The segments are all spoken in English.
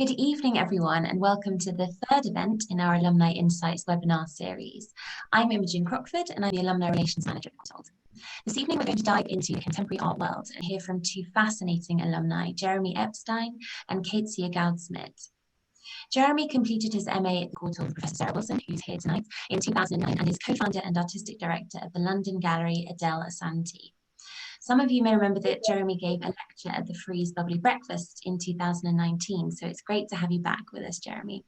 Good evening, everyone, and welcome to the third event in our Alumni Insights webinar series. I'm Imogen Crockford, and I'm the Alumni Relations Manager at Courtauld. This evening, we're going to dive into the contemporary art world and hear from two fascinating alumni, Jeremy Epstein and Keziah Goudsmit. Jeremy completed his MA at the Courtauld with Professor Sarah Wilson, who's here tonight, in 2009, and is co-founder and artistic director of the London gallery Edel Assanti. Some of you may remember that Jeremy gave a lecture at the Frieze Bubbly Breakfast in 2019, so it's great to have you back with us, Jeremy.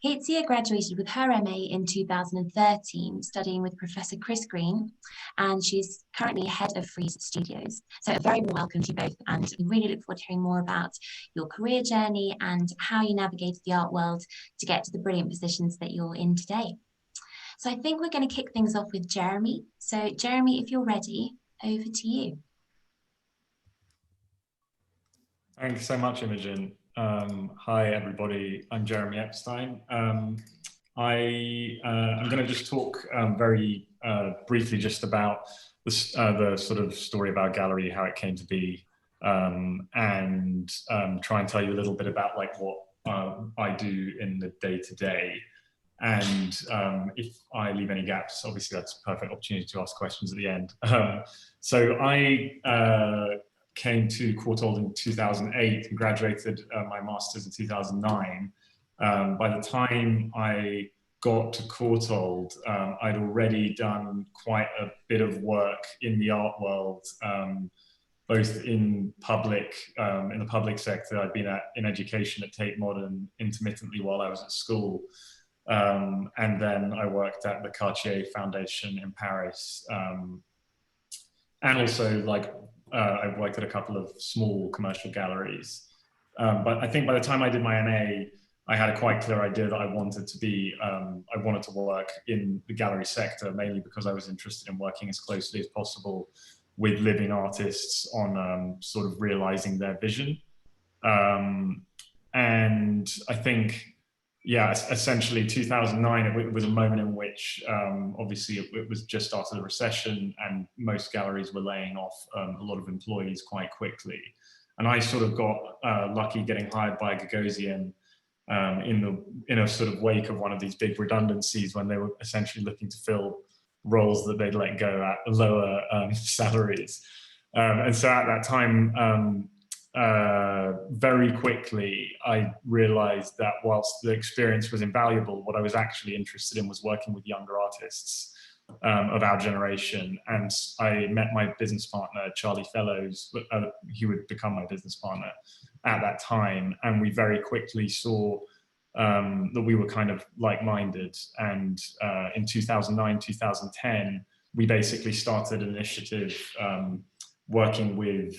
Keziah graduated with her MA in 2013, studying with Professor Chris Green, and she's currently head of Frieze Studios. So a very warm welcome to you both, and we really look forward to hearing more about your career journey and how you navigated the art world to get to the brilliant positions that you're in today. So I think we're going to kick things off with Jeremy. So Jeremy, if you're ready, over to you. Thanks so much, Imogen. Hi, everybody. I'm Jeremy Epstein. I'm going to just talk very briefly just about the sort of story about gallery, how it came to be, and try and tell you a little bit about like what I do in the day-to-day. And if I leave any gaps, obviously that's a perfect opportunity to ask questions at the end. So I came to Courtauld in 2008 and graduated my master's in 2009. By the time I got to Courtauld, I'd already done quite a bit of work in the art world, both in the public sector. I'd been in education at Tate Modern intermittently while I was at school. And then I worked at the Cartier Foundation in Paris. And also like, I've worked at a couple of small commercial galleries. But I think by the time I did my MA, I had a quite clear idea that I wanted to work in the gallery sector, mainly because I was interested in working as closely as possible with living artists on sort of realizing their vision. And I think, yeah, essentially 2009, it was a moment in which obviously it was just after the recession and most galleries were laying off a lot of employees quite quickly. And I sort of got lucky getting hired by Goudsmit in a sort of wake of one of these big redundancies when they were essentially looking to fill roles that they'd let go at lower salaries. And so at that time, very quickly, I realized that whilst the experience was invaluable, what I was actually interested in was working with younger artists of our generation. And I met my business partner, Charlie Fellows. He would become my business partner at that time. And we very quickly saw that we were kind of like-minded. And in 2009, 2010, we basically started an initiative working with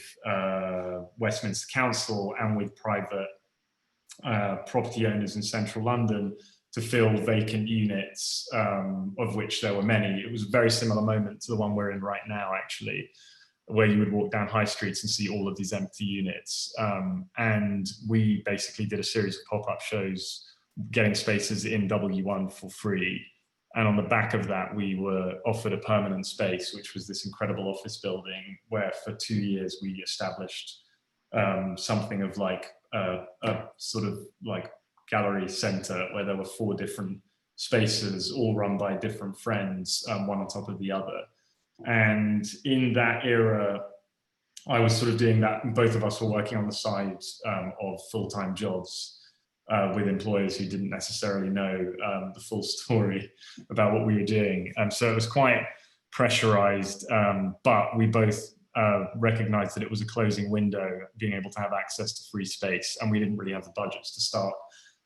Westminster Council and with private property owners in central London to fill vacant units, of which there were many. It was a very similar moment to the one we're in right now, actually, where you would walk down high streets and see all of these empty units. And we basically did a series of pop-up shows, getting spaces in W1 for free. And on the back of that, we were offered a permanent space, which was this incredible office building where for 2 years we established something of like a sort of like gallery center where there were 4 different spaces, all run by different friends, one on top of the other. And in that era, I was sort of doing that. Both of us were working on the side of full-time jobs with employers who didn't necessarily know the full story about what we were doing. So it was quite pressurized, but we both recognized that it was a closing window, being able to have access to free space, and we didn't really have the budgets to start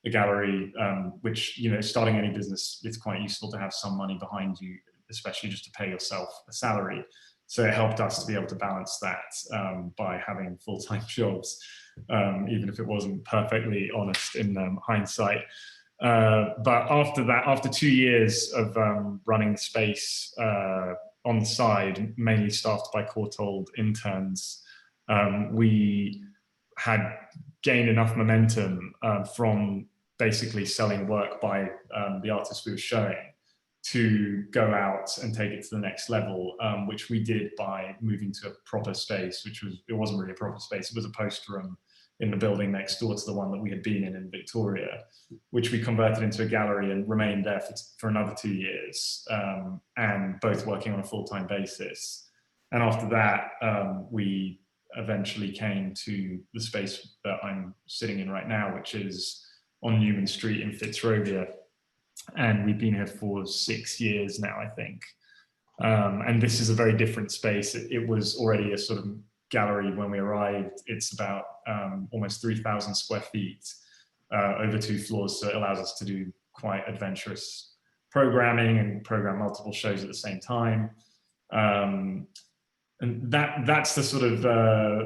a gallery, which, you know, starting any business, it's quite useful to have some money behind you, especially just to pay yourself a salary. So it helped us to be able to balance that by having full-time jobs, even if it wasn't perfectly honest in hindsight. But after that, after 2 years of running the space on the side, mainly staffed by Courtauld interns, we had gained enough momentum from basically selling work by the artists we were showing to go out and take it to the next level, which we did by moving to a proper space, it wasn't really a proper space, it was a post room in the building next door to the one that we had been in Victoria, which we converted into a gallery and remained there for another 2 years, and both working on a full-time basis. And after that, we eventually came to the space that I'm sitting in right now, which is on Newman Street in Fitzrovia. And we've been here for 6 years now, I think. And this is a very different space. It was already a sort of gallery when we arrived. It's about almost 3,000 square feet over 2 floors. So it allows us to do quite adventurous programming and program multiple shows at the same time. And that's the sort of,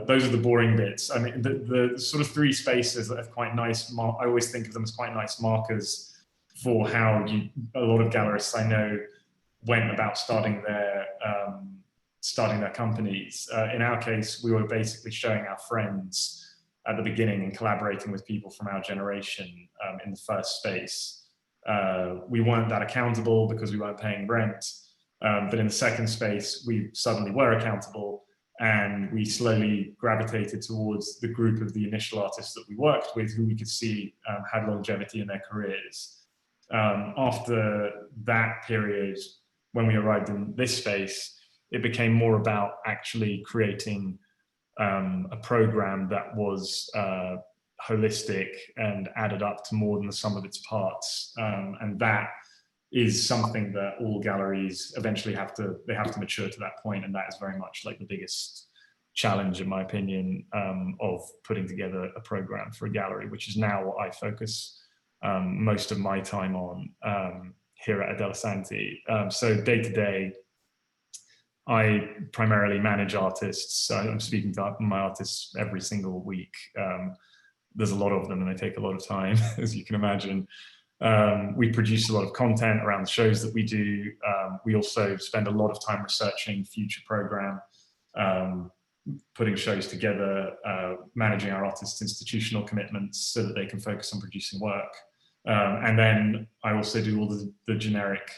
those are the boring bits. I mean, the sort of 3 spaces that have quite nice, I always think of them as quite nice markers for how a lot of gallerists I know went about starting their companies. In our case, we were basically showing our friends at the beginning and collaborating with people from our generation in the first space. We weren't that accountable because we weren't paying rent, but in the second space, we suddenly were accountable, and we slowly gravitated towards the group of the initial artists that we worked with, who we could see had longevity in their careers. After that period, when we arrived in this space, it became more about actually creating a program that was holistic and added up to more than the sum of its parts. And that is something that all galleries eventually have to mature to that point. And that is very much like the biggest challenge, in my opinion, of putting together a program for a gallery, which is now what I focus most of my time on here at Edel Assanti. So day to day, I primarily manage artists. So I'm speaking to my artists every single week. There's a lot of them and they take a lot of time, as you can imagine. We produce a lot of content around the shows that we do. We also spend a lot of time researching future program, putting shows together, managing our artists' institutional commitments so that they can focus on producing work. And then I also do all the generic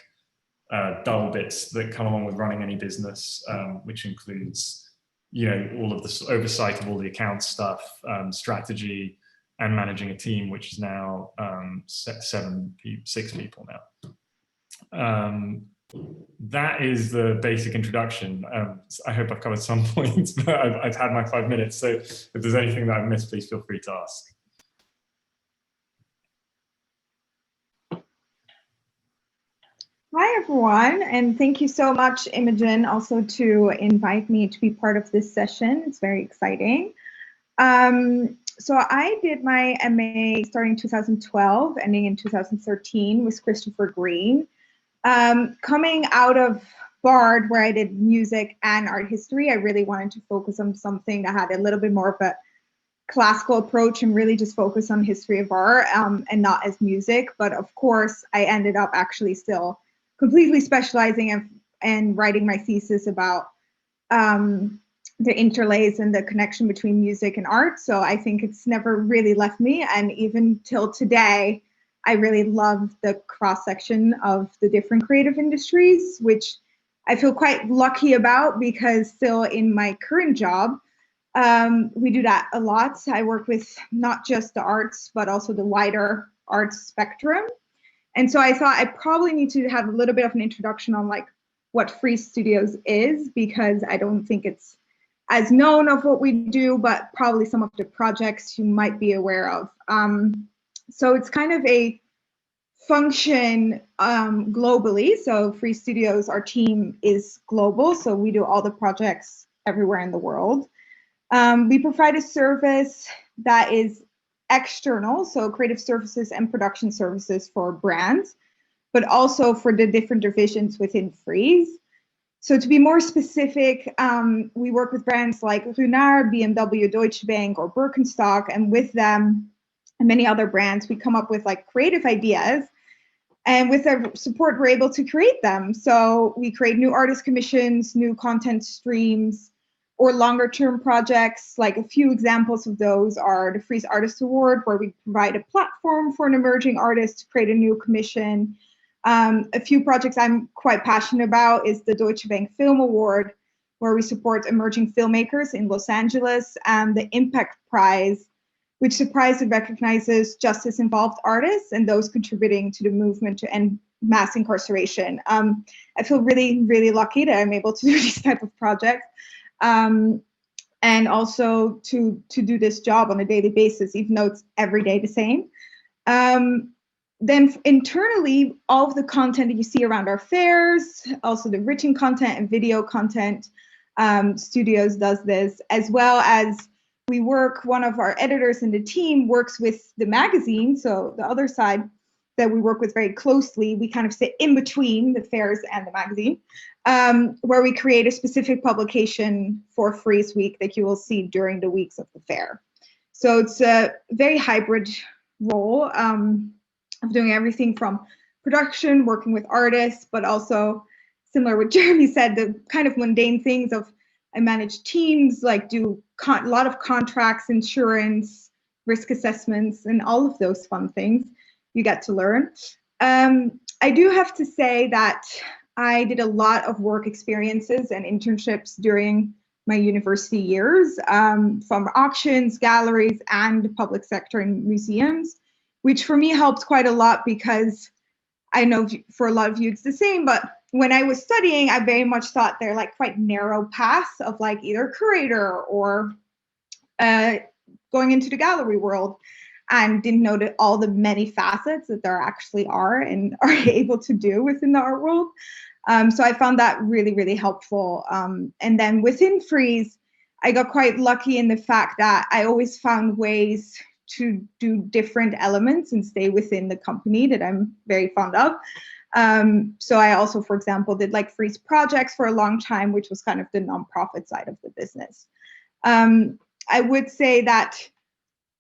dull bits that come along with running any business, which includes, all of the oversight of all the account stuff, strategy, and managing a team, which is now 6 people now. That is the basic introduction. I hope I've covered some points, but I've had my 5 minutes. So if there's anything that I've missed, please feel free to ask. Hi, everyone, and thank you so much, Imogen, also to invite me to be part of this session. It's very exciting. So I did my MA starting 2012, ending in 2013 with Christopher Green. Coming out of Bard, where I did music and art history, I really wanted to focus on something that had a little bit more of a classical approach and really just focus on history of art and not as music. But of course, I ended up actually still completely specializing and writing my thesis about the interlace and the connection between music and art. So I think it's never really left me. And even till today, I really love the cross-section of the different creative industries, which I feel quite lucky about because still in my current job, we do that a lot. I work with not just the arts, but also the wider arts spectrum. And so I thought I probably need to have a little bit of an introduction on like what Frieze Studios is, because I don't think it's as known of what we do, but probably some of the projects you might be aware of. So it's kind of a function globally. So Frieze Studios, our team is global. So we do all the projects everywhere in the world. We provide a service that is external, so creative services and production services for brands, but also for the different divisions within Frieze. So to be more specific, we work with brands like Runar, BMW, Deutsche Bank, or Birkenstock, and with them and many other brands, we come up with like creative ideas, and with their support, we're able to create them. So we create new artist commissions, new content streams, or longer term projects. Like a few examples of those are the Frieze Artist Award, where we provide a platform for an emerging artist to create a new commission. A few projects I'm quite passionate about is the Deutsche Bank Film Award, where we support emerging filmmakers in Los Angeles, and the Impact Prize, which surprised and recognizes justice-involved artists and those contributing to the movement to end mass incarceration. I feel really, really lucky that I'm able to do these type of projects, and also to do this job on a daily basis, even though it's every day the same. Then internally, all of the content that you see around our fairs, also the written content and video content, Studios does this, as well as one of our editors in the team works with the magazine, so the other side that we work with very closely. We kind of sit in between the fairs and the magazine, where we create a specific publication for Frieze Week that you will see during the weeks of the fair. So it's a very hybrid role of doing everything from production, working with artists, but also similar what Jeremy said, the kind of mundane things of I manage teams, like do a lot of contracts, insurance, risk assessments, and all of those fun things you get to learn. I do have to say that I did a lot of work experiences and internships during my university years, from auctions, galleries, and public sector and museums, which for me helped quite a lot because I know for a lot of you it's the same, but when I was studying, I very much thought they're like quite narrow paths of like either curator or going into the gallery world, and didn't know that all the many facets that there actually are and are able to do within the art world. So I found that really, really helpful. And then within Frieze, I got quite lucky in the fact that I always found ways to do different elements and stay within the company that I'm very fond of. So I also, for example, did like Frieze projects for a long time, which was kind of the nonprofit side of the business. I would say that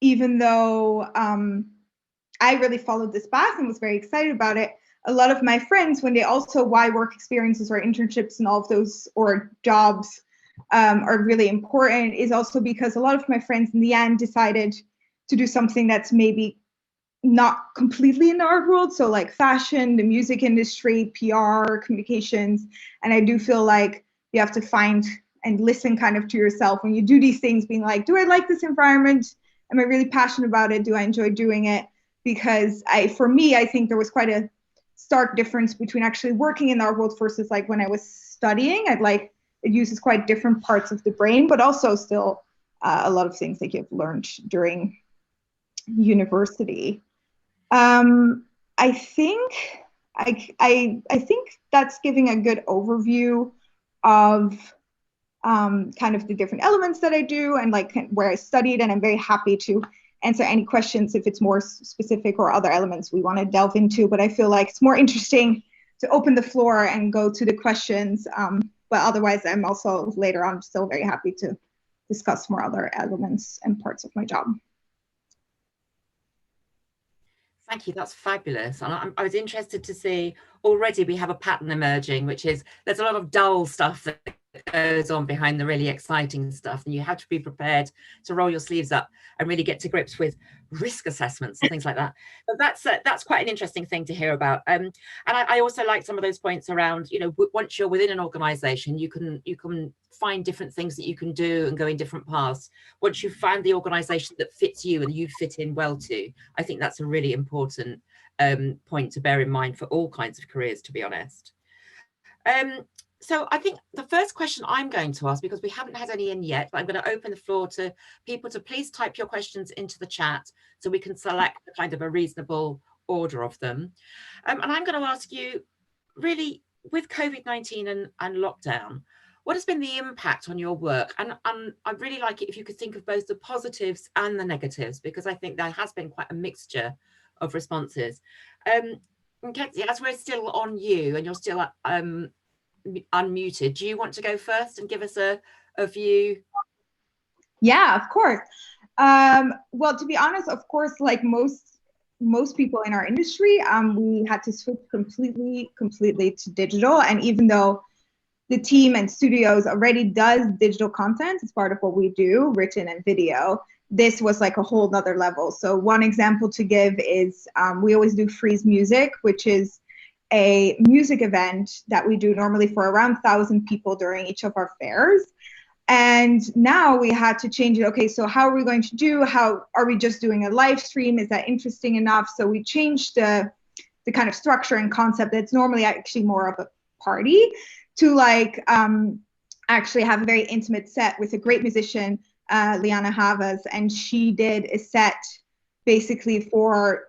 even though I really followed this path and was very excited about it, a lot of my friends, when they also why work experiences or internships and all of those or jobs are really important, is also because a lot of my friends in the end decided to do something that's maybe not completely in the art world, so like fashion, the music industry, PR, communications. And I do feel like you have to find and listen kind of to yourself when you do these things, being like, do I like this environment? Am I really passionate about it? Do I enjoy doing it? Because for me, I think there was quite a stark difference between actually working in the art world versus like when I was studying. It uses quite different parts of the brain, but also still a lot of things that you've learned during university. I think that's giving a good overview of kind of the different elements that I do and like where I studied, and I'm very happy to answer any questions if it's more specific or other elements we want to delve into. But I feel like it's more interesting to open the floor and go to the questions. But otherwise, I'm also later on still very happy to discuss more other elements and parts of my job. Thank you, that's fabulous. And I was interested to see, already we have a pattern emerging, which is there's a lot of dull stuff that goes on behind the really exciting stuff, and you have to be prepared to roll your sleeves up and really get to grips with risk assessments and things like that. But that's quite an interesting thing to hear about. And I also like some of those points around, you know, once you're within an organization, you can find different things that you can do and go in different paths. Once you've found the organization that fits you and you fit in well to, I think that's a really important point to bear in mind for all kinds of careers, to be honest. So I think the first question I'm going to ask, because we haven't had any in yet, but I'm going to open the floor to people to please type your questions into the chat so we can select a kind of a reasonable order of them. And I'm going to ask you, really, with COVID-19 and lockdown, what has been the impact on your work? And I'd really like it if you could think of both the positives and the negatives, because I think there has been quite a mixture of responses. And Keziah, as we're still on you and you're still unmuted, do you want to go first and give us a view? Yeah, of course. Well, to be honest, of course, like most people in our industry, we had to switch completely to digital. And even though the team and studios already does digital content as part of what we do, written and video, this was like a whole nother level. So one example to give is we always do Frieze Music, which is a music event that we do normally for around 1,000 people during each of our fairs. And now we had to change it. Okay, so how are we going to do? How are we just doing a live stream? Is that interesting enough? So we changed the kind of structure and concept that's normally actually more of a party to like actually have a very intimate set with a great musician, Liana Havas, and she did a set basically for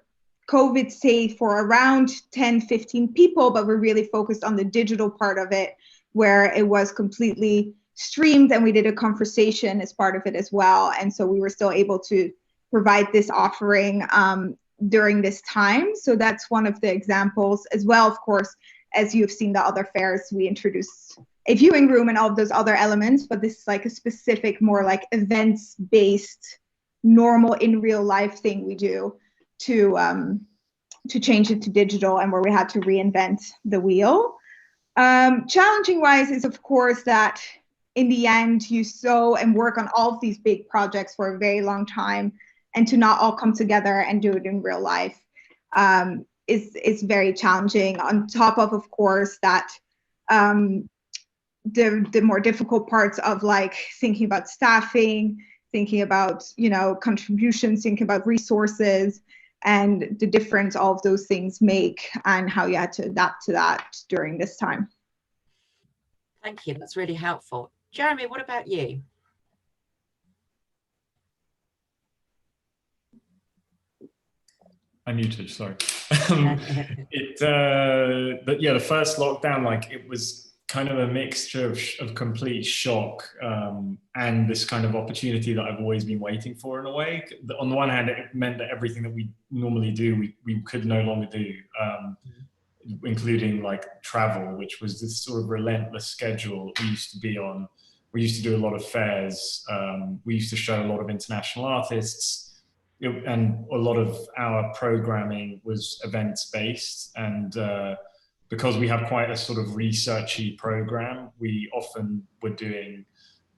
COVID safe for around 10, 15 people, but we're really focused on the digital part of it, where it was completely streamed, and we did a conversation as part of it as well. And so we were still able to provide this offering during this time. So that's one of the examples as well. Of course, as you've seen the other fairs, we introduced a viewing room and all of those other elements, but this is like a specific, more like events-based, normal in real life thing we do to change it to digital, and where we had to reinvent the wheel. Challenging wise is of course that in the end you sew and work on all of these big projects for a very long time, and to not all come together and do it in real life is very challenging. On top of course, that the more difficult parts of like thinking about staffing, thinking about, you know, contributions, thinking about resources, and the difference all of those things make, and how you had to adapt to that during this time. Thank you, that's really helpful. Jeremy, what about you? I muted, sorry. But yeah, the first lockdown, like it was kind of a mixture of complete shock and this kind of opportunity that I've always been waiting for in a way. On the one hand, it meant that everything that we normally do, we could no longer do, including like travel, which was this sort of relentless schedule we used to be on. We used to do a lot of fairs. We used to show a lot of international artists. And a lot of our programming was events based, and because we have quite a sort of researchy program, we often were doing,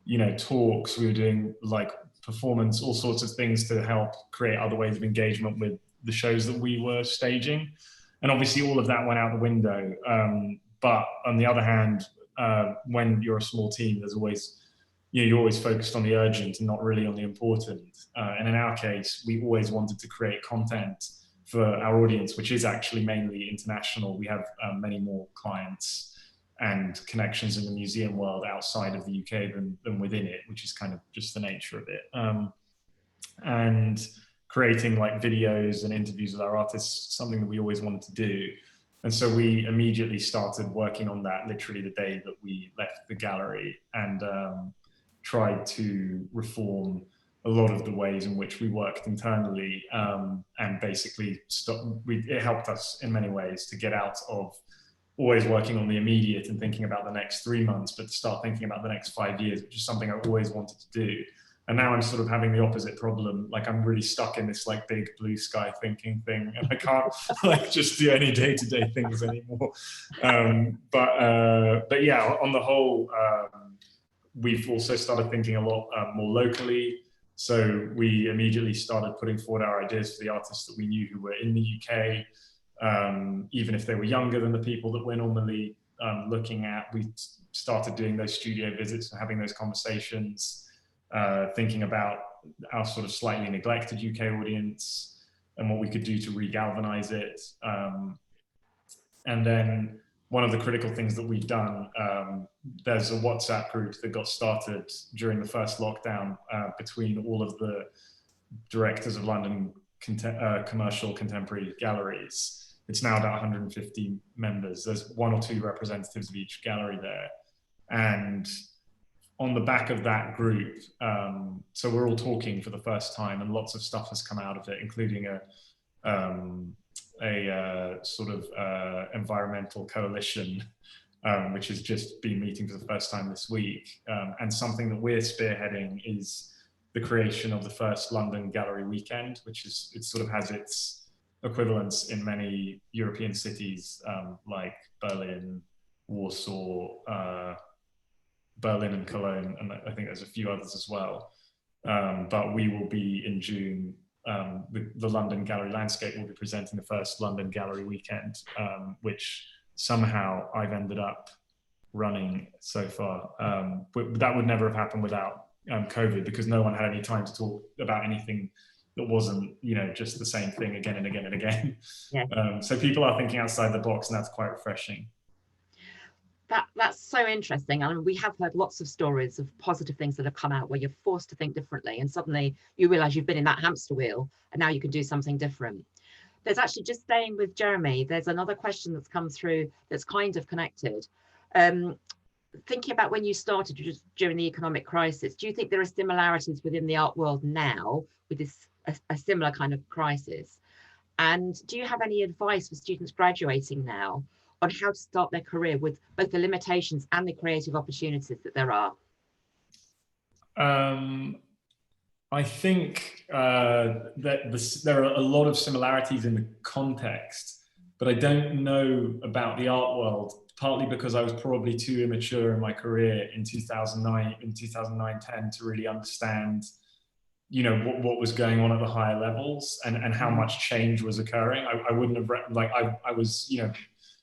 you know, talks, we were doing like performance, all sorts of things to help create other ways of engagement with the shows that we were staging. And obviously all of that went out the window. But on the other hand, when you're a small team, there's always, you know, you're always focused on the urgent and not really on the important. And in our case, we always wanted to create content for our audience, which is actually mainly international. We have many more clients and connections in the museum world outside of the UK than within it, which is kind of just the nature of it. And creating like videos and interviews with our artists, something that we always wanted to do. And so we immediately started working on that literally the day that we left the gallery, and tried to reform a lot of the ways in which we worked internally, and basically it helped us in many ways to get out of always working on the immediate and thinking about the next 3 months, but to start thinking about the next 5 years, which is something I always wanted to do. And now I'm sort of having the opposite problem. Like I'm really stuck in this like big blue sky thinking thing, and I can't like just do any day-to-day things anymore. But yeah, on the whole, we've also started thinking a lot more locally. So we immediately started putting forward our ideas for the artists that we knew who were in the UK, even if they were younger than the people that we're normally looking at. We started doing those studio visits and having those conversations, thinking about our sort of slightly neglected UK audience and what we could do to re-galvanize it. And then one of the critical things that we've done, there's a WhatsApp group that got started during the first lockdown between all of the directors of London commercial contemporary galleries. It's now about 150 members. There's 1 or 2 representatives of each gallery there. And on the back of that group, so we're all talking for the first time, and lots of stuff has come out of it, including a sort of environmental coalition, which has just been meeting for the first time this week. And something that we're spearheading is the creation of the first London Gallery Weekend, which is, it sort of has its equivalents in many European cities like Berlin, Warsaw, Berlin and Cologne, and I think there's a few others as well. But we will be in June, the London Gallery Landscape will be presenting the first London Gallery Weekend, which somehow I've ended up running so far. But that would never have happened without COVID, because no one had any time to talk about anything that wasn't, just the same thing again and again and again. Yeah. So people are thinking outside the box, and that's quite refreshing. That's so interesting. I mean, we have heard lots of stories of positive things that have come out where you're forced to think differently, and suddenly you realize you've been in that hamster wheel and now you can do something different. There's actually, just staying with Jeremy, there's another question that's come through that's kind of connected. Thinking about when you started just during the economic crisis, do you think there are similarities within the art world now with this a similar kind of crisis? And do you have any advice for students graduating now on how to start their career with both the limitations and the creative opportunities that there are? I think that there are a lot of similarities in the context, but I don't know about the art world, partly because I was probably too immature in my career in 2009-10 to really understand, what was going on at the higher levels and how much change was occurring. I wouldn't have, I was,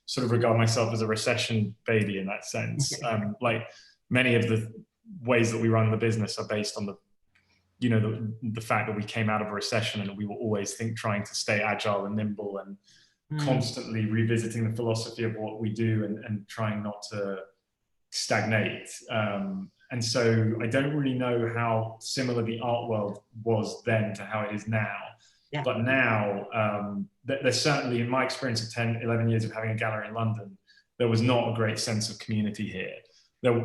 sort of regard myself as a recession baby in that sense. Like many of the ways that we run the business are based on the fact that we came out of a recession and we were always trying to stay agile and nimble and constantly revisiting the philosophy of what we do and trying not to stagnate. And so I don't really know how similar the art world was then to how it is now. Yeah. But now, there's certainly, in my experience of 10, 11 years of having a gallery in London, there was not a great sense of community here.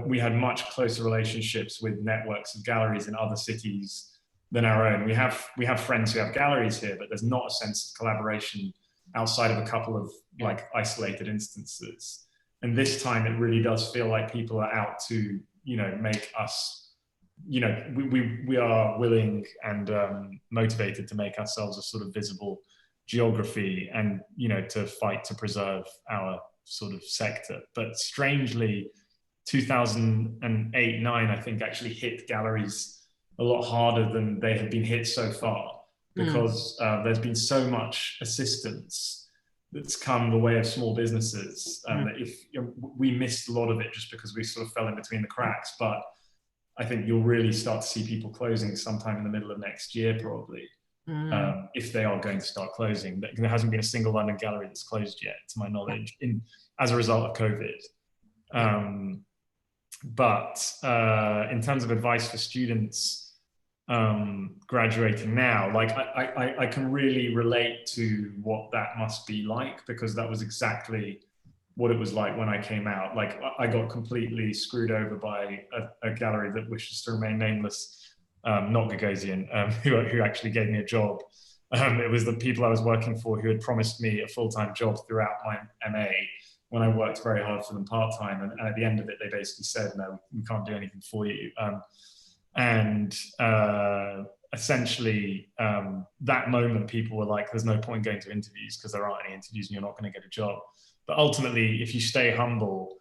We had much closer relationships with networks of galleries in other cities than our own. We have friends who have galleries here, but there's not a sense of collaboration outside of a couple of isolated instances. And this time it really does feel like people are out to, make us, we are willing and motivated to make ourselves a sort of visible geography and, to fight to preserve our sort of sector. But strangely, 2008-9, I think, actually hit galleries a lot harder than they have been hit so far, because there's been so much assistance that's come the way of small businesses. That if we missed a lot of it just because we sort of fell in between the cracks, but I think you'll really start to see people closing sometime in the middle of next year, probably, if they are going to start closing. There hasn't been a single London gallery that's closed yet, to my knowledge, as a result of COVID. But in terms of advice for students graduating now, I can really relate to what that must be like, because that was exactly what it was like when I came out. I got completely screwed over by a gallery that wishes to remain nameless, not Gagosian, who actually gave me a job. It was the people I was working for who had promised me a full-time job throughout my MA, when I worked very hard for them part-time. And at the end of it, they basically said, no, we can't do anything for you. Essentially, that moment, people were like, there's no point going to interviews because there aren't any interviews and you're not going to get a job. But ultimately, if you stay humble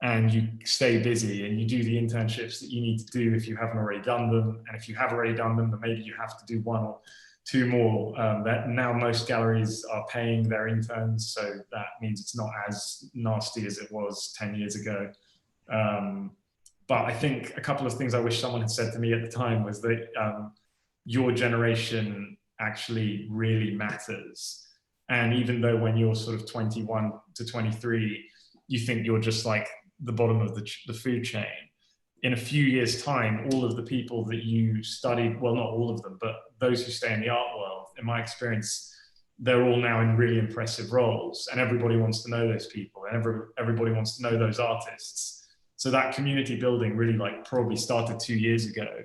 and you stay busy and you do the internships that you need to do if you haven't already done them, and if you have already done them, then maybe you have to do one or two more. That now most galleries are paying their interns, so that means it's not as nasty as it was 10 years ago. But I think a couple of things I wish someone had said to me at the time was that your generation actually really matters. And even though when you're sort of 21 to 23, you think you're just like the bottom of the food chain, in a few years' time, all of the people that you studied, well, not all of them, but those who stay in the art world, in my experience, they're all now in really impressive roles, and everybody wants to know those people, and everybody wants to know those artists. So that community building really probably started 2 years ago,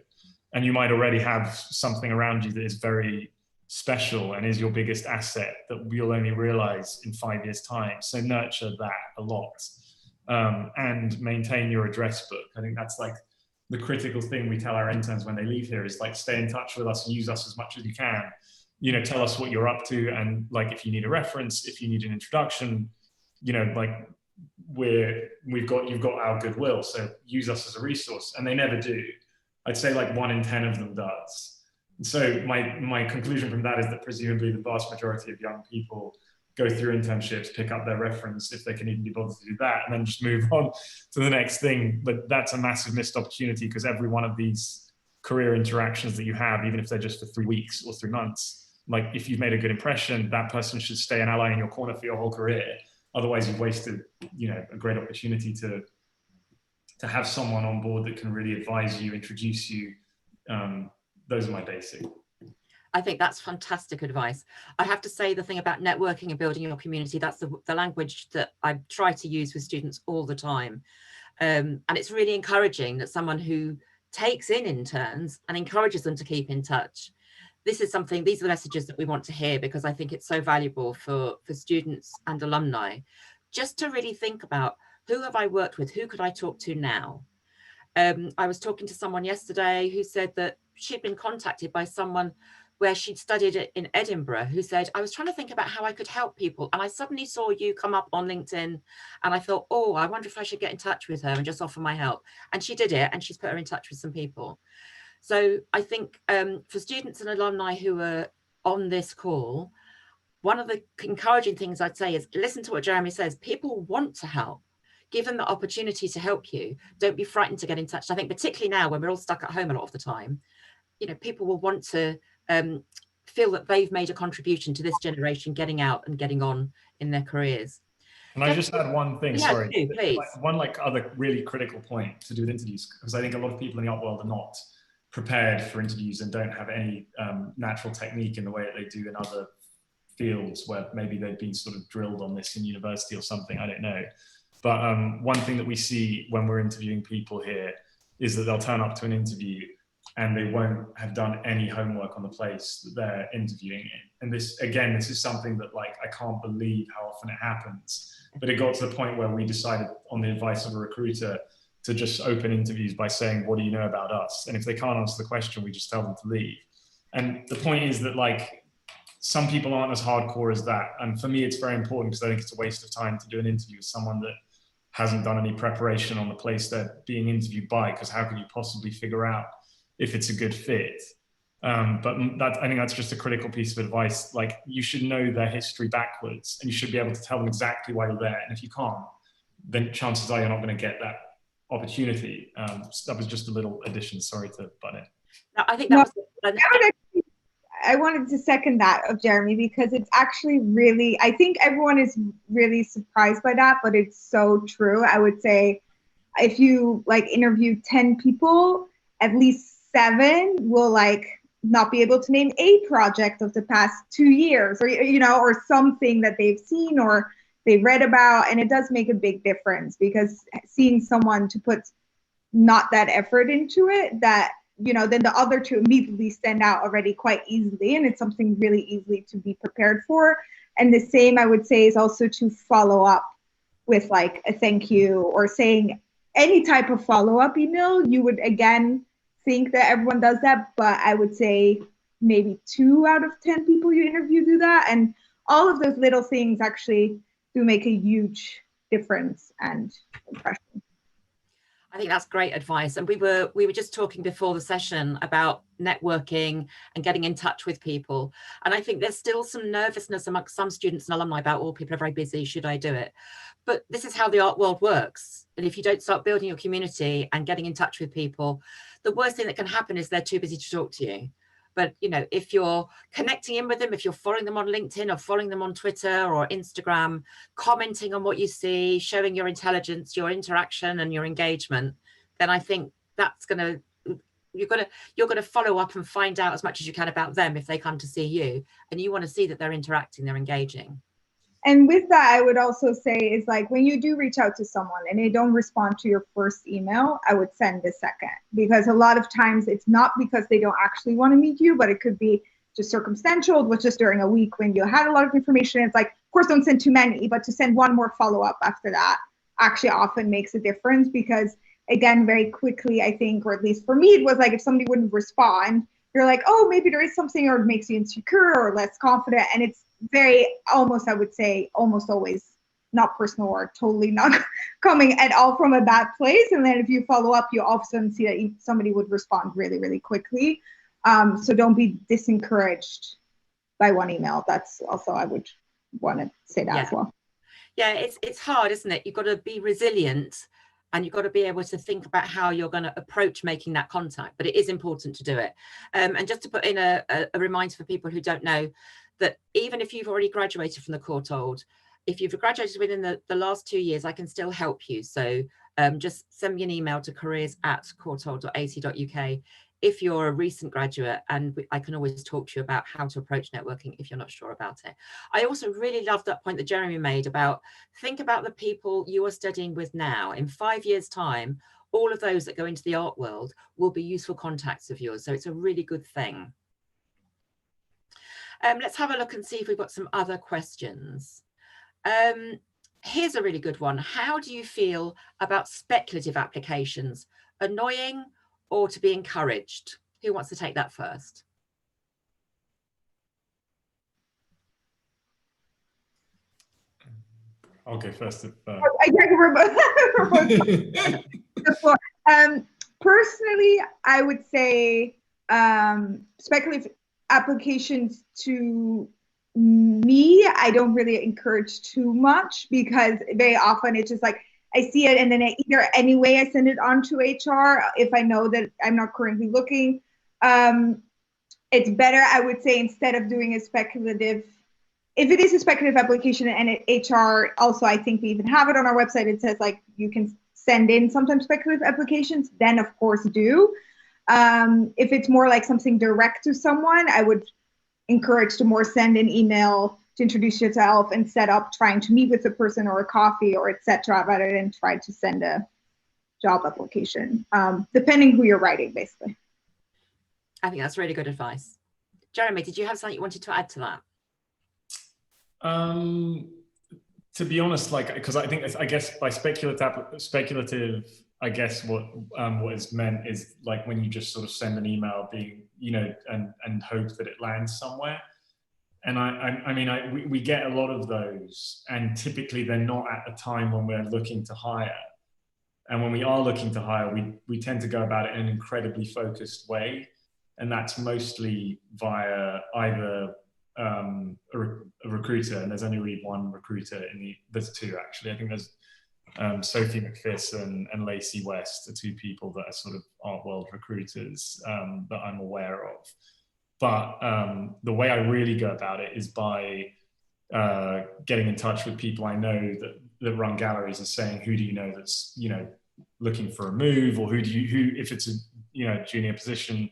and you might already have something around you that is very special and is your biggest asset that you'll only realize in 5 years' time. So nurture that a lot, and maintain your address book. I think that's the critical thing we tell our interns when they leave here is stay in touch with us, use us as much as you can. Tell us what you're up to, and if you need a reference, if you need an introduction, you've got our goodwill, so use us as a resource. And they never do. I'd say 1 in 10 of them does. And so my conclusion from that is that presumably the vast majority of young people go through internships, pick up their reference if they can even be bothered to do that, and then just move on to the next thing. But that's a massive missed opportunity, because every one of these career interactions that you have, even if they're just for 3 weeks or 3 months, like if you've made a good impression, that person should stay an ally in your corner for your whole career. Otherwise, you've wasted, you know, a great opportunity to have someone on board that can really advise you, introduce you. Those are my basic. I think that's fantastic advice. I have to say, the thing about networking and building your community, that's the language that I try to use with students all the time. And it's really encouraging that someone who takes in interns and encourages them to keep in touch. These are the messages that we want to hear, because I think it's so valuable for students and alumni, just to really think about, who have I worked with? Who could I talk to now? I was talking to someone yesterday who said that she'd been contacted by someone where she'd studied in Edinburgh, who said, I was trying to think about how I could help people, and I suddenly saw you come up on LinkedIn, and I thought, oh, I wonder if I should get in touch with her and just offer my help. And she did it, and she's put her in touch with some people. So I think for students and alumni who are on this call, one of the encouraging things I'd say is listen to what Jeremy says. People want to help. Give them the opportunity to help you. Don't be frightened to get in touch. I think particularly now, when we're all stuck at home a lot of the time, you know, people will want to feel that they've made a contribution to this generation getting out and getting on in their careers. Can I just add one thing? Yeah, sorry, please. One other really critical point to do with interviews, because I think a lot of people in the art world are not prepared for interviews and don't have any natural technique in the way that they do in other fields where maybe they've been sort of drilled on this in university or something, I don't know. But one thing that we see when we're interviewing people here is that they'll turn up to an interview and they won't have done any homework on the place that they're interviewing in. And this, again, this is something that, like, I can't believe how often it happens. But it got to the point where we decided, on the advice of a recruiter, to just open interviews by saying, what do you know about us? And if they can't answer the question, we just tell them to leave. And the point is that, like, some people aren't as hardcore as that. And for me, it's very important, because I think it's a waste of time to do an interview with someone that hasn't done any preparation on the place they're being interviewed by, because how could you possibly figure out if it's a good fit? But I think that's just a critical piece of advice. Like, you should know their history backwards, and you should be able to tell them exactly why you're there. And if you can't, then chances are you're not going to get that opportunity. That was just a little addition. Sorry to butt in. No, I think that was I wanted to second that of Jeremy, because it's actually really, I think everyone is really surprised by that, but it's so true. I would say if you like interview 10 people, at least 7 will like not be able to name a project of the past 2 years, or, you know, or something that they've seen or they read about. And it does make a big difference, because seeing someone to put not that effort into it, that, you know, then the other 2 immediately stand out already quite easily. And it's something really easily to be prepared for. And the same, I would say, is also to follow up with like a thank you, or saying any type of follow-up email. You would, again, think that everyone does that, but I would say maybe 2 out of 10 people you interview do that. And all of those little things actually do make a huge difference and impression. I think that's great advice. And we were just talking before the session about networking and getting in touch with people. And I think there's still some nervousness amongst some students and alumni about, oh, people are very busy, should I do it? But this is how the art world works. And if you don't start building your community and getting in touch with people, the worst thing that can happen is they're too busy to talk to you. But, you know, if you're connecting in with them, if you're following them on LinkedIn or following them on Twitter or Instagram, commenting on what you see, showing your intelligence, your interaction and your engagement, then I think that's going to, you're going to follow up and find out as much as you can about them if they come to see you. And you want to see that they're interacting, they're engaging. And with that, I would also say is like, when you do reach out to someone and they don't respond to your first email, I would send a second, because a lot of times it's not because they don't actually want to meet you, but it could be just circumstantial. It was just during a week when you had a lot of information. It's like, of course, don't send too many, but to send one more follow-up after that actually often makes a difference, because again, very quickly, I think, or at least for me, it was like, if somebody wouldn't respond, you're like, oh, maybe there is something, or it makes you insecure or less confident. And it's very, almost, I would say, almost always not personal or totally not coming at all from a bad place. And then if you follow up, you all of a sudden see that somebody would respond really, really quickly. So don't be disencouraged by one email. That's also, I would want to say that as well. Yeah, it's hard, isn't it? You've got to be resilient, and you've got to be able to think about how you're going to approach making that contact, but it is important to do it. And just to put in a reminder for people who don't know, that even if you've already graduated from the Courtauld, if you've graduated within the last 2 years, I can still help you. So just send me an email to careers@courtauld.ac.uk if you're a recent graduate, and I can always talk to you about how to approach networking if you're not sure about it. I also really love that point that Jeremy made about, think about the people you are studying with now. In 5 years' time, all of those that go into the art world will be useful contacts of yours. So it's a really good thing. Let's have a look and see if we've got some other questions. Here's a really good one. How do you feel about speculative applications? Annoying or to be encouraged? Who wants to take that first? I'll go first. Personally, I would say speculative applications to me, I don't really encourage too much, because very often it's just like, I see it and then either anyway I send it on to HR if I know that I'm not currently looking. It's better, I would say, instead of doing a speculative, if it is a speculative application and HR, also I think we even have it on our website, it says like you can send in sometimes speculative applications, then of course do. If it's more like something direct to someone, I would encourage to more send an email to introduce yourself and set up trying to meet with a person or a coffee or etc., rather than try to send a job application, depending who you're writing, basically. I think that's really good advice. Jeremy, did you have something you wanted to add to that? To be honest, like, because I guess by speculative, I guess what is meant is like when you just sort of send an email being, you know, and hope that it lands somewhere. And I mean, we get a lot of those, and typically they're not at a time when we're looking to hire. And when we are looking to hire, we tend to go about it in an incredibly focused way. And that's mostly via either a recruiter, and there's only really one recruiter there's two actually. I think there's Sophie McPherson and Lacey West are two people that are sort of art world recruiters that I'm aware of. But the way I really go about it is by getting in touch with people I know that run galleries and saying, who do you know that's, you know, looking for a move, or who if it's a, you know, junior position,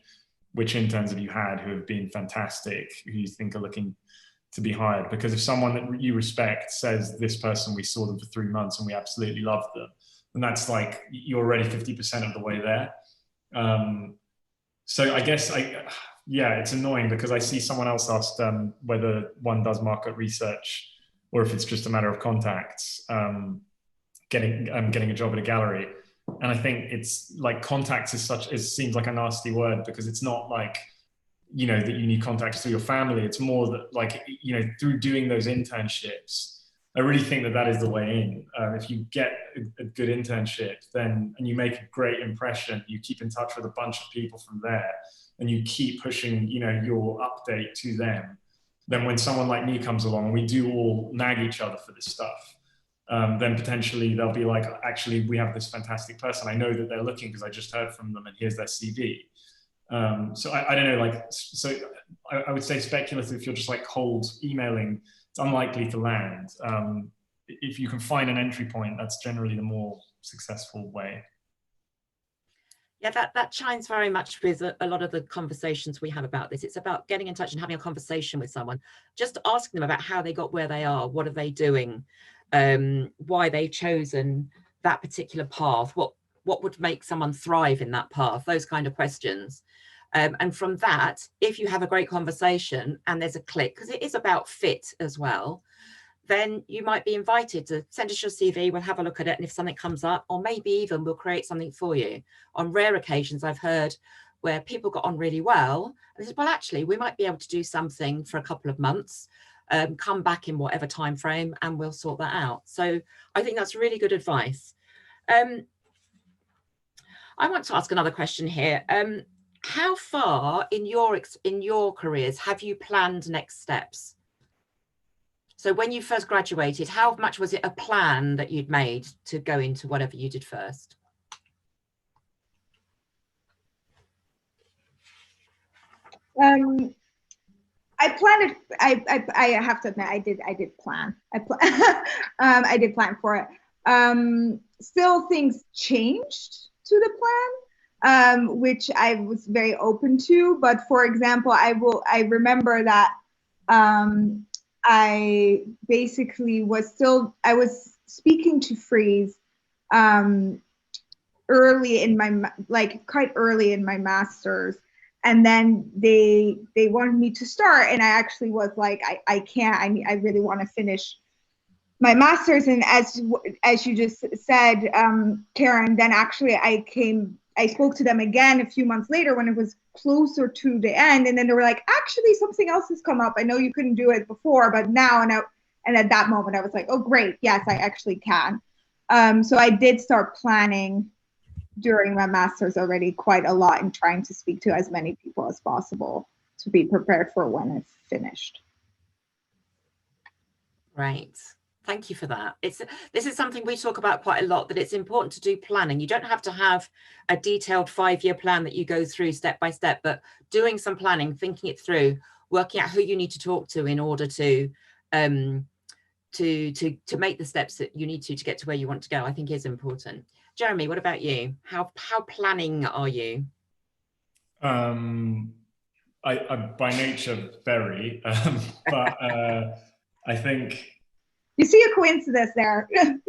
which interns have you had who have been fantastic, who you think are looking to be hired? Because if someone that you respect says, this person, we saw them for 3 months and we absolutely loved them, then that's like, you're already 50% of the way there. So I guess yeah, it's annoying because I see someone else asked whether one does market research or if it's just a matter of contacts, getting a job at a gallery. And I think it's like contacts seems like a nasty word, because it's not like, you know, that you need contacts through your family. It's more that, like, you know, through doing those internships, I really think that is the way in. If you get a good internship, then, and you make a great impression, you keep in touch with a bunch of people from there, and you keep pushing, you know, your update to them. Then when someone like me comes along, we do all nag each other for this stuff. Then potentially they'll be like, actually, we have this fantastic person. I know that they're looking because I just heard from them, and here's their CV. So I don't know, like, so I would say speculative, if you're just like cold emailing, it's unlikely to land. If you can find an entry point, that's generally the more successful way. Yeah, that chimes very much with a lot of the conversations we have about this. It's about getting in touch and having a conversation with someone, just asking them about how they got where they are, what are they doing, why they've chosen that particular path, what would make someone thrive in that path, those kind of questions. And from that, if you have a great conversation and there's a click, because it is about fit as well, then you might be invited to send us your CV, we'll have a look at it, and if something comes up, or maybe even we'll create something for you. On rare occasions, I've heard where people got on really well, and they said, well, actually, we might be able to do something for a couple of months, come back in whatever time frame, and we'll sort that out. So I think that's really good advice. I want to ask another question here. How far in your careers have you planned next steps? So when you first graduated, how much was it a plan that you'd made to go into whatever you did first? I planned it. I have to admit, I did plan. I did plan for it. Still, things changed to the plan, which I was very open to. But for example, I remember that I basically I was speaking to Frieze early in quite early in my master's. And then they wanted me to start, and I actually was like, I can't. I really want to finish my master's. And as you just said, Karen, then actually I spoke to them again a few months later when it was closer to the end, and then they were like, actually, something else has come up. I know you couldn't do it before, but now, and at that moment, I was like, oh, great, yes, I actually can. So I did start planning during my master's already quite a lot, and trying to speak to as many people as possible to be prepared for when it's finished. Right. Thank you for that. This is something we talk about quite a lot, that it's important to do planning. You don't have to have a detailed 5-year plan that you go through step by step, but doing some planning, thinking it through, working out who you need to talk to in order to make the steps that you need to get to where you want to go, I think is important. Jeremy, what about you? How planning are you? I by nature very, but I think you see a coincidence there. You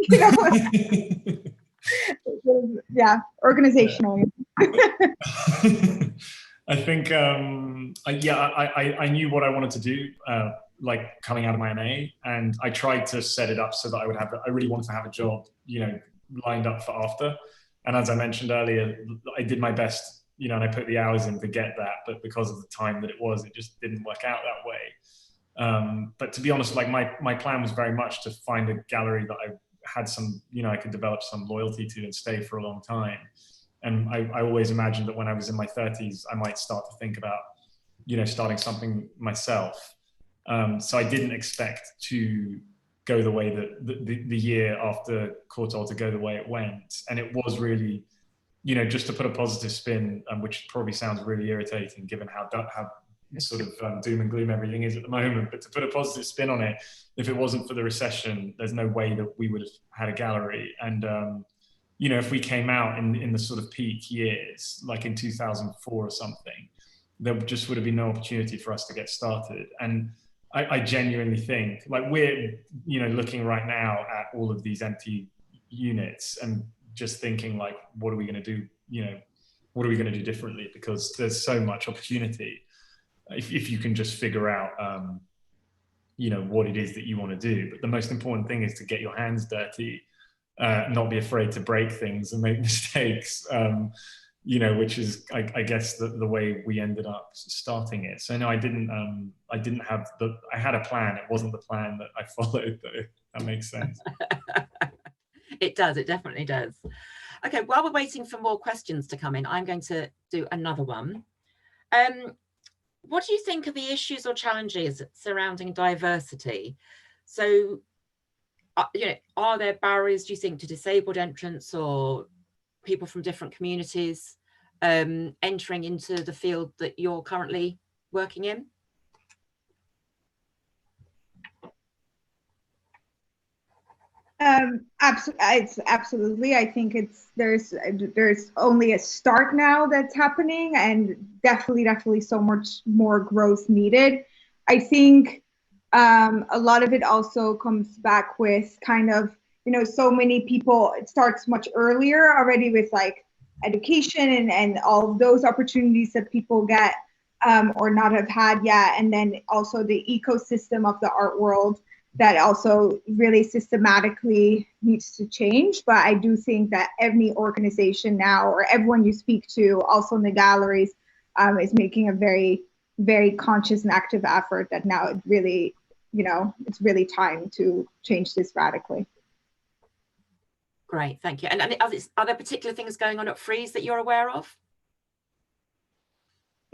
know? Yeah, organizationally. I think I knew what I wanted to do, like coming out of my MA, and I tried to set it up so that I really wanted to have a job, lined up for after. And as I mentioned earlier, I did my best, and I put the hours in to get that, but because of the time that it just didn't work out that way. But to be honest, like my plan was very much to find a gallery that I had some, I could develop some loyalty to and stay for a long time. And I always imagined that when I was in my 30s, I might start to think about, starting something myself. So I didn't expect to go the way that the year after Courtauld to go the way it went. And it was really, just to put a positive spin, which probably sounds really irritating given how sort of doom and gloom everything is at the moment, but to put a positive spin on it, if it wasn't for the recession, there's no way that we would have had a gallery. And, if we came out in the sort of peak years, like in 2004 or something, there just would have been no opportunity for us to get started. And I genuinely think, like, we're, looking right now at all of these empty units and just thinking, like, what are we going to do? What are we going to do differently? Because there's so much opportunity if you can just figure out, what it is that you want to do. But the most important thing is to get your hands dirty, not be afraid to break things and make mistakes, which is, I guess, the way we ended up starting it. So no, I had a plan. It wasn't the plan that I followed, though. That makes sense. It does. It definitely does. Okay, while we're waiting for more questions to come in, I'm going to do another one. What do you think are the issues or challenges surrounding diversity? So, are there barriers, do you think, to disabled entrants or people from different communities entering into the field that you're currently working in? Absolutely. I think there's only a start now that's happening, and definitely so much more growth needed. I think a lot of it also comes back with kind of, so many people, it starts much earlier already with like education and all of those opportunities that people get or not have had yet. And then also the ecosystem of the art world that also really systematically needs to change. But I do think that every organization now, or everyone you speak to, also in the galleries, is making a very, very conscious and active effort that now it really, it's really time to change this radically. Great, thank you. And are there particular things going on at Frieze that you're aware of?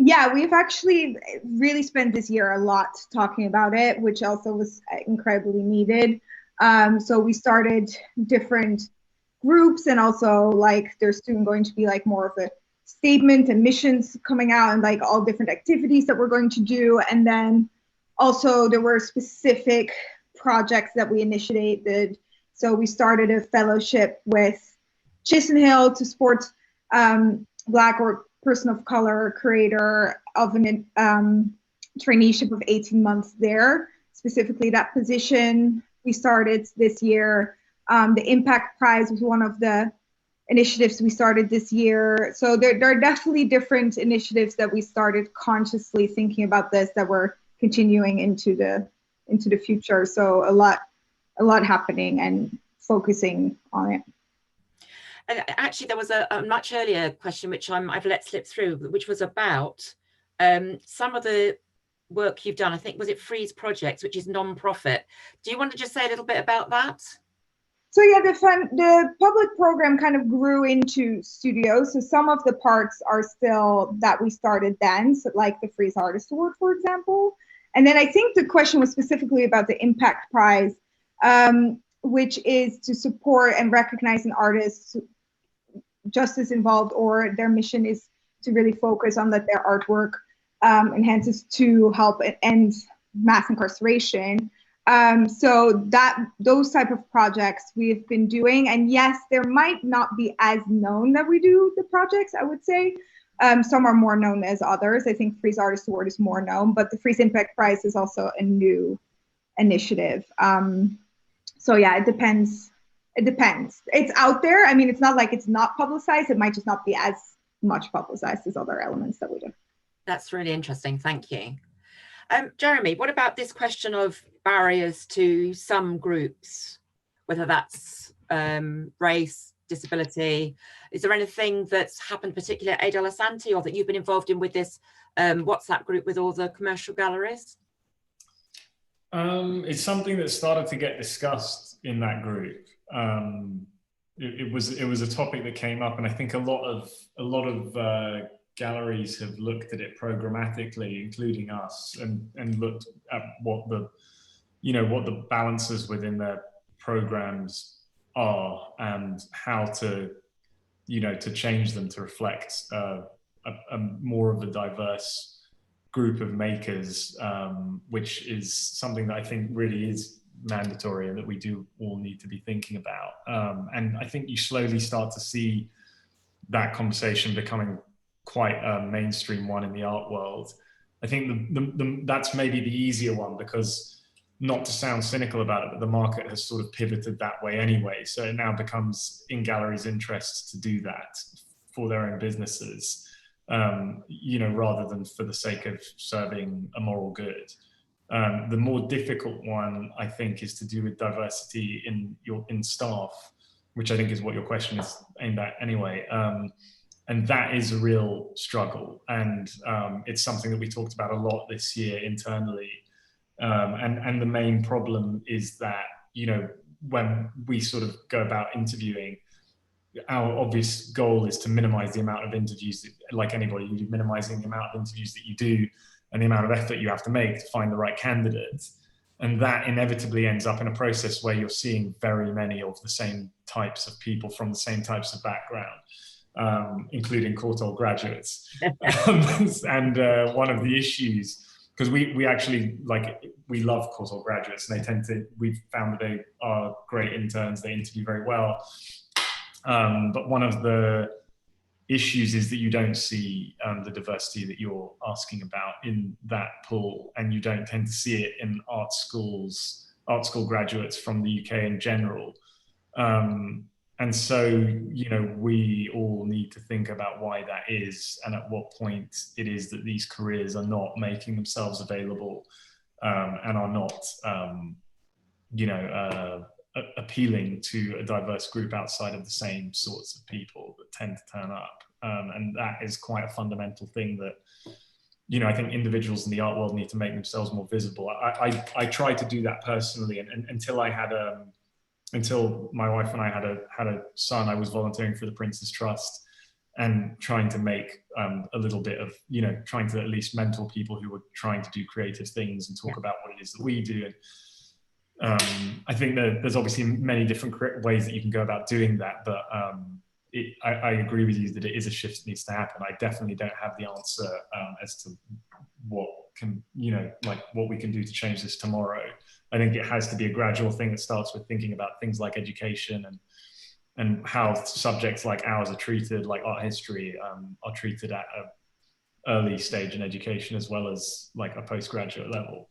Yeah, we've actually really spent this year a lot talking about it, which also was incredibly needed. So we started different groups, and also like there's soon going to be like more of a statement and missions coming out, and like all different activities that we're going to do. And then also there were specific projects that we initiated. So we started a fellowship with Chisenhall to support Black or person of color creator of an traineeship of 18 months there. Specifically that position we started this year. The Impact Prize was one of the initiatives we started this year. So there are definitely different initiatives that we started consciously thinking about this that we're continuing into the future. So a lot happening and focusing on it. And actually, there was a much earlier question which I've let slip through, which was about some of the work you've done. I think, was it Frieze Projects, which is non-profit. Do you want to just say a little bit about that? So yeah, the public program kind of grew into studios. So some of the parts are still that we started then, so like the Frieze Artist Award, for example. And then I think the question was specifically about the Impact Prize, which is to support and recognize an artist justice involved, or their mission is to really focus on that their artwork enhances to help end mass incarceration. So those type of projects we've been doing, and yes, there might not be as known that we do the projects, I would say. Some are more known as others. I think Frieze Artist Award is more known, but the Frieze Impact Prize is also a new initiative. So yeah, it depends. It depends. It's out there. I mean, it's not like it's not publicized. It might just not be as much publicized as other elements that we do. That's really interesting. Thank you. Jeremy, what about this question of barriers to some groups, whether that's race, disability? Is there anything that's happened particularly at Edel Assanti, or that you've been involved in with this WhatsApp group with all the commercial galleries? It's something that started to get discussed in that group. It was a topic that came up, and I think a lot of galleries have looked at it programmatically, including us, and looked at what the balances within their programs are, and how to change them to reflect a more of a diverse group of makers, which is something that I think really is mandatory and that we do all need to be thinking about. And I think you slowly start to see that conversation becoming quite a mainstream one in the art world. I think that's maybe the easier one, because, not to sound cynical about it, but the market has sort of pivoted that way anyway. So it now becomes in galleries' interests to do that for their own businesses, rather than for the sake of serving a moral good. The more difficult one, I think, is to do with diversity in staff, which I think is what your question is aimed at anyway. And that is a real struggle. And it's something that we talked about a lot this year internally. And the main problem is that, when we sort of go about interviewing, our obvious goal is to minimize the amount of interviews, like anybody, you're minimizing the amount of interviews that you do and the amount of effort you have to make to find the right candidate. And that inevitably ends up in a process where you're seeing very many of the same types of people from the same types of background, including Courtauld graduates. And one of the issues, because we actually, we love Courtauld graduates, and we've found that they are great interns, they interview very well. But one of the issues is that you don't see the diversity that you're asking about in that pool, and you don't tend to see it in art school graduates from the UK in general. And so, we all need to think about why that is, and at what point it is that these careers are not making themselves available, and are not, appealing to a diverse group outside of the same sorts of people that tend to turn up. And that is quite a fundamental thing that, I think individuals in the art world need to make themselves more visible. I tried to do that personally, and until my wife and I had a son, I was volunteering for the Prince's Trust, and trying to make a little bit of, you know, trying to at least mentor people who are trying to do creative things and talk about what it is that we do. And I think that there's obviously many different ways that you can go about doing that, but I agree with you that it is a shift that needs to happen. I definitely don't have the answer as to what can, you know, like what we can do to change this tomorrow. I think it has to be a gradual thing that starts with thinking about things like education and how subjects like ours are treated, like art history, are treated at an early stage in education as well as like a postgraduate level.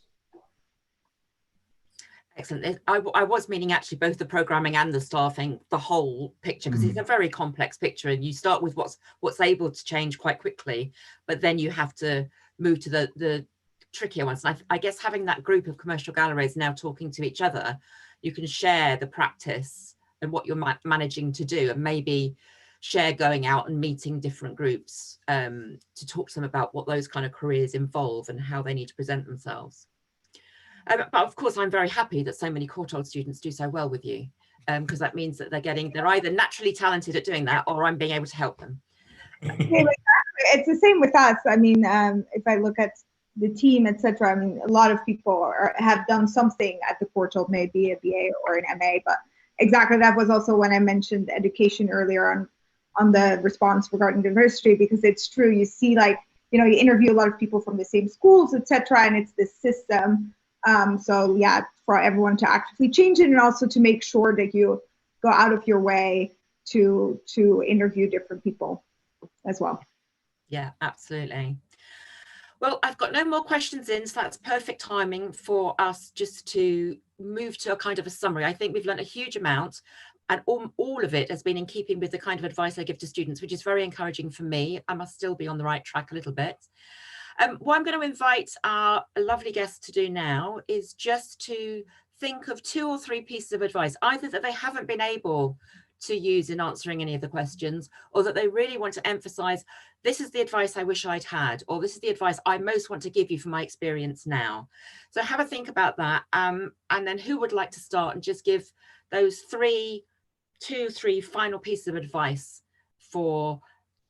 Excellent. I was meaning actually both the programming and the staffing, the whole picture, because it's a very complex picture, and you start with what's able to change quite quickly, but then you have to move to the trickier ones. And I guess having that group of commercial galleries now talking to each other, you can share the practice and what you're managing to do, and maybe share going out and meeting different groups to talk to them about what those kind of careers involve and how they need to present themselves. But of course, I'm very happy that so many Courtauld students do so well with you, because that means that they're either naturally talented at doing that, or I'm being able to help them. It's the same with us. I mean, if I look at the team, etc., I mean, a lot of people have done something at the Courtauld, maybe a BA or an MA, but exactly that was also when I mentioned education earlier on the response regarding diversity, because it's true. You see, like, you know, you interview a lot of people from the same schools, etc., and it's this system. So yeah, for everyone to actively change it, and also to make sure that you go out of your way to interview different people as well. Yeah, absolutely. Well, I've got no more questions in, so that's perfect timing for us just to move to a kind of a summary. I think we've learned a huge amount, and all of it has been in keeping with the kind of advice I give to students, which is very encouraging for me. I must still be on the right track a little bit. What I'm going to invite our lovely guests to do now is just to think of 2 or 3 pieces of advice, either that they haven't been able to use in answering any of the questions, or that they really want to emphasize, this is the advice I wish I'd had, or this is the advice I most want to give you from my experience now. So have a think about that. And then who would like to start and just give those 2, 3 final pieces of advice for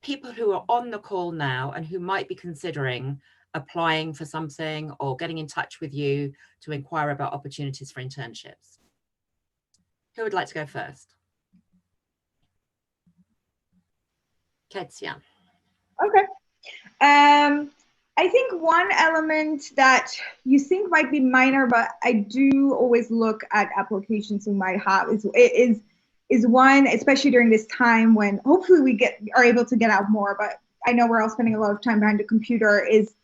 people who are on the call now and who might be considering applying for something or getting in touch with you to inquire about opportunities for internships? Who would like to go first? Keziah. Okay. I think one element that you think might be minor, but I do always look at applications we might have is one, especially during this time when hopefully we are able to get out more, but I know we're all spending a lot of time behind the computer, is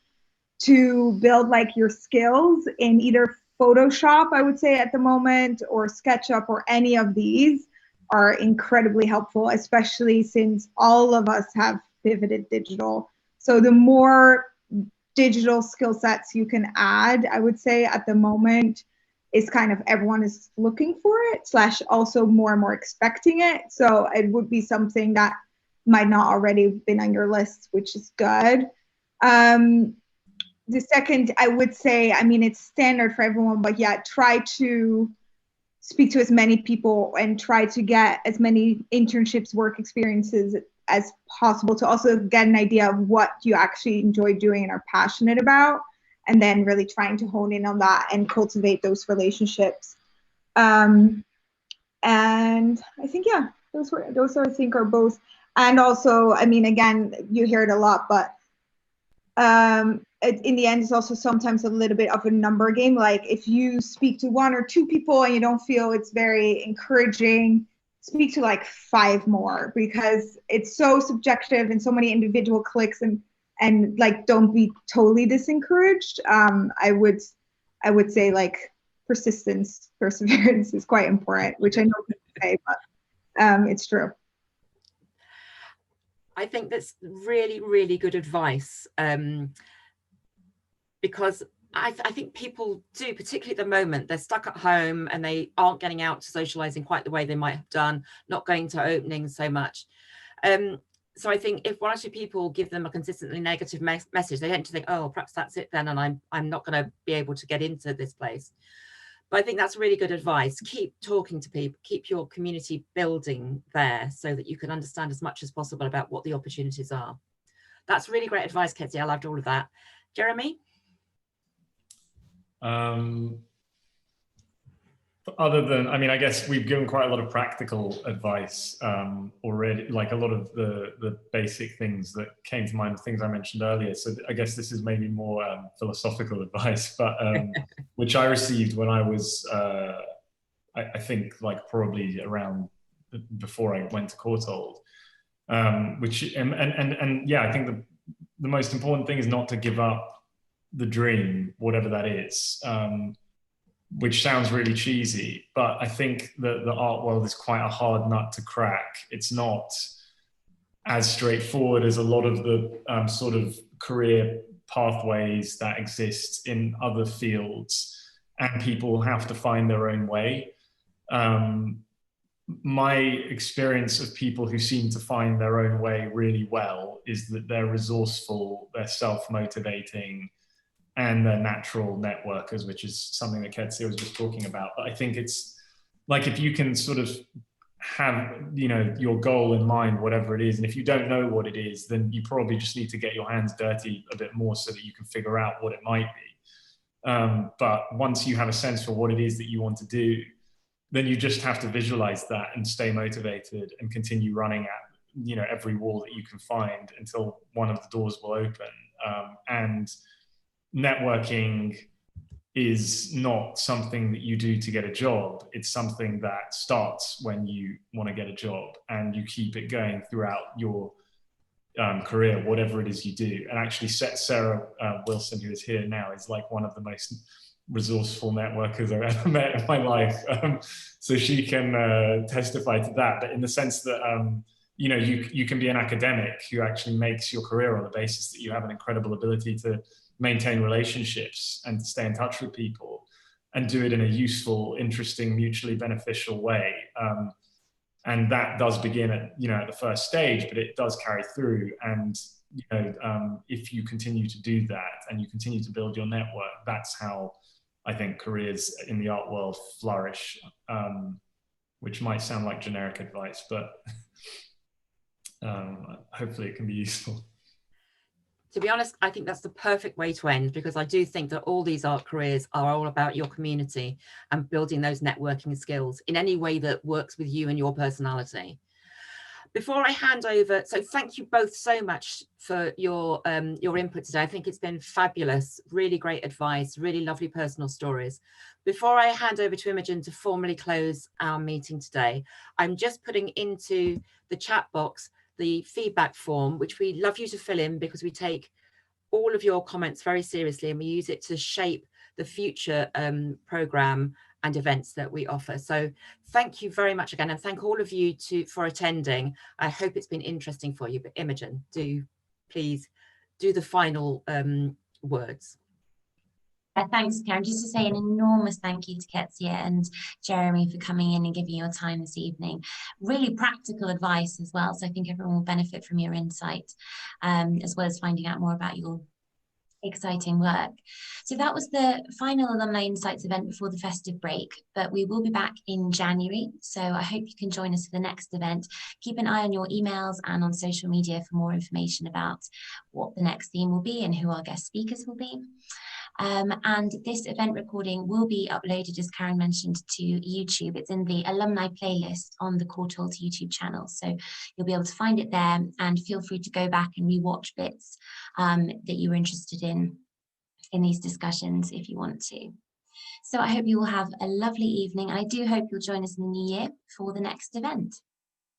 to build like your skills in either Photoshop, I would say at the moment, or SketchUp, or any of these are incredibly helpful, especially since all of us have pivoted digital. So the more digital skill sets you can add, I would say at the moment, is kind of everyone is looking for it, / also more and more expecting it. So it would be something that might not already been on your list, which is good. The second, I would say, I mean, it's standard for everyone, but yeah, try to speak to as many people and try to get as many internships, work experiences as possible, to also get an idea of what you actually enjoy doing and are passionate about, and then really trying to hone in on that and cultivate those relationships. And I think, yeah, those I think are both. And also, I mean, again, you hear it a lot, but in the end, it's also sometimes a little bit of a number game. Like if you speak to 1 or 2 people and you don't feel it's very encouraging, speak to like 5 more, because it's so subjective and so many individual clicks, and like, don't be totally disencouraged. I would say like perseverance is quite important, which I know people say, but it's true. I think that's really, really good advice, because I think people do, particularly at the moment, they're stuck at home and they aren't getting out to socialize in quite the way they might have done, not going to openings so much. So I think if 1 or 2 people give them a consistently negative message, they tend to think, oh, perhaps that's it then, and I'm not going to be able to get into this place. But I think that's really good advice. Keep talking to people, keep your community building there so that you can understand as much as possible about what the opportunities are. That's really great advice, Keziah. I loved all of that. Jeremy? Other than, I mean, I guess we've given quite a lot of practical advice already, like a lot of the basic things that came to mind, things I mentioned earlier. So I guess this is maybe more philosophical advice, but which I received when I was, I think, like probably around before I went to Courtauld, which, and yeah, I think the most important thing is not to give up the dream, whatever that is. Which sounds really cheesy, but I think that the art world is quite a hard nut to crack. It's not as straightforward as a lot of the sort of career pathways that exist in other fields, and people have to find their own way. My experience of people who seem to find their own way really well is that they're resourceful, they're self-motivating, and they're natural networkers, which is something that Keziah was just talking about. But I think it's like, if you can sort of have, you know, your goal in mind, whatever it is, and if you don't know what it is, then you probably just need to get your hands dirty a bit more so that you can figure out what it might be. But once you have a sense for what it is that you want to do, then you just have to visualize that and stay motivated and continue running at, you know, every wall that you can find until one of the doors will open. And networking is not something that you do to get a job. It's something that starts when you want to get a job, and you keep it going throughout your career, whatever it is you do. And actually, Sarah Wilson, who is here now, is like one of the most resourceful networkers I've ever met in my life. So she can testify to that. But in the sense that, you know, you can be an academic who actually makes your career on the basis that you have an incredible ability to maintain relationships and to stay in touch with people and do it in a useful, interesting, mutually beneficial way. And that does begin at, you know, at the first stage, but it does carry through. And, you know, if you continue to do that and you continue to build your network, that's how I think careers in the art world flourish, which might sound like generic advice, but hopefully it can be useful. To be honest, I think that's the perfect way to end, because I do think that all these art careers are all about your community and building those networking skills in any way that works with you and your personality. Before I hand over, so thank you both so much for your input today. I think it's been fabulous, really great advice, really lovely personal stories. Before I hand over to Imogen to formally close our meeting today, I'm just putting into the chat box the feedback form, which we love you to fill in, because we take all of your comments very seriously and we use it to shape the future programme and events that we offer. So thank you very much again, and thank all of you for attending. I hope it's been interesting for you. But Imogen, do please do the final words. Thanks, Karen. Just to say an enormous thank you to Keziah and Jeremy for coming in and giving your time this evening. Really practical advice as well, so I think everyone will benefit from your insight, as well as finding out more about your exciting work. So that was the final Alumni Insights event before the festive break, but we will be back in January, so I hope you can join us for the next event. Keep an eye on your emails and on social media for more information about what the next theme will be and who our guest speakers will be. And this event recording will be uploaded, as Karen mentioned, to YouTube. It's in the alumni playlist on the Courtauld YouTube channel, so you'll be able to find it there, and feel free to go back and rewatch bits that you were interested in these discussions if you want to. So I hope you will have a lovely evening, and I do hope you'll join us in the new year for the next event.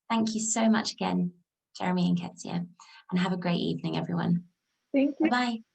Thank you so much again, Jeremy and Keziah, and have a great evening, everyone. Thank you. Bye-bye.